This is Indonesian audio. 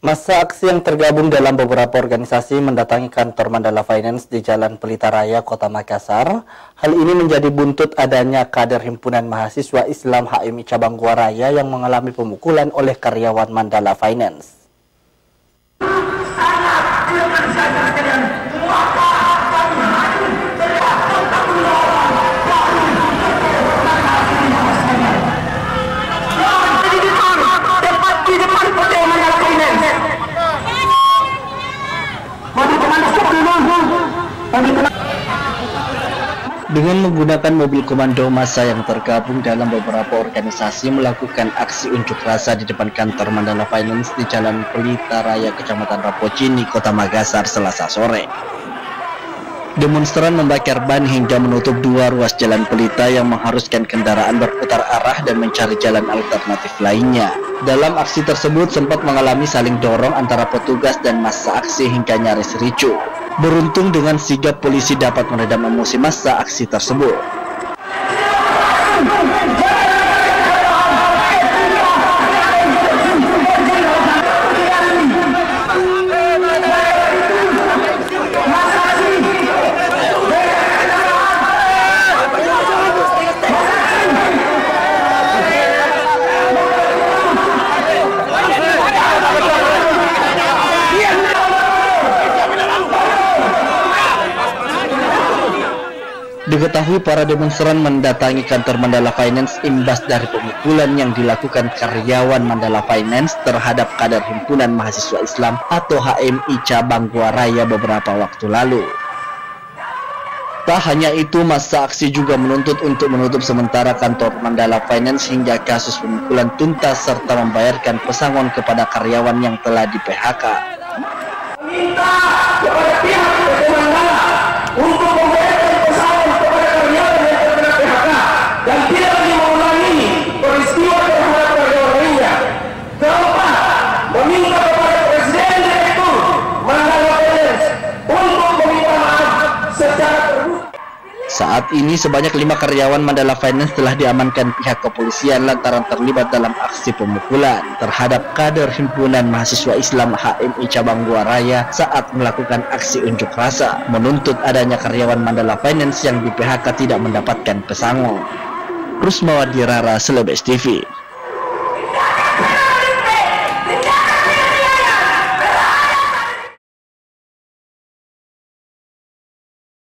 Massa aksi yang tergabung dalam beberapa organisasi mendatangi kantor Mandala Finance di Jalan Pelita Raya, Kota Makassar. Hal ini menjadi buntut adanya kader Himpunan Mahasiswa Islam HMI Cabang Gua Raya yang mengalami pemukulan oleh karyawan Mandala Finance. Dengan menggunakan mobil komando, massa yang tergabung dalam beberapa organisasi melakukan aksi unjuk rasa di depan kantor Mandala Finance di Jalan Pelita Raya, Kecamatan Rapocini, Kota Makassar, Selasa sore. Demonstran membakar ban hingga menutup dua ruas jalan Pelita yang mengharuskan kendaraan berputar arah dan mencari jalan alternatif lainnya. Dalam aksi tersebut sempat mengalami saling dorong antara petugas dan massa aksi hingga nyaris ricuh. Beruntung dengan sigap polisi dapat meredam emosi massa aksi tersebut. Diketahui para demonstran mendatangi kantor Mandala Finance imbas dari pemukulan yang dilakukan karyawan Mandala Finance terhadap kader Himpunan Mahasiswa Islam atau HMI Cabang Gua Raya beberapa waktu lalu. Tak hanya itu, massa aksi juga menuntut untuk menutup sementara kantor Mandala Finance hingga kasus pemukulan tuntas serta membayarkan pesangon kepada karyawan yang telah di-PHK. Minta kepada pihak PT Mandala untuk membayarkan pesangon kepada karyawan yang terkena PHK dan tidak lagi mengulangi peristiwa terhadap karyawan lainnya. Keempat, meminta kepada Presiden Direktur Mandala Finance untuk meminta maaf secara terbuka. Saat ini sebanyak 5 karyawan Mandala Finance telah diamankan pihak kepolisian lantaran terlibat dalam aksi pemukulan terhadap kader Himpunan Mahasiswa Islam HMI Cabang Gua Raya saat melakukan aksi unjuk rasa menuntut adanya karyawan Mandala Finance yang di PHK tidak mendapatkan pesangon. Rusmawati Rara, Celebes TV.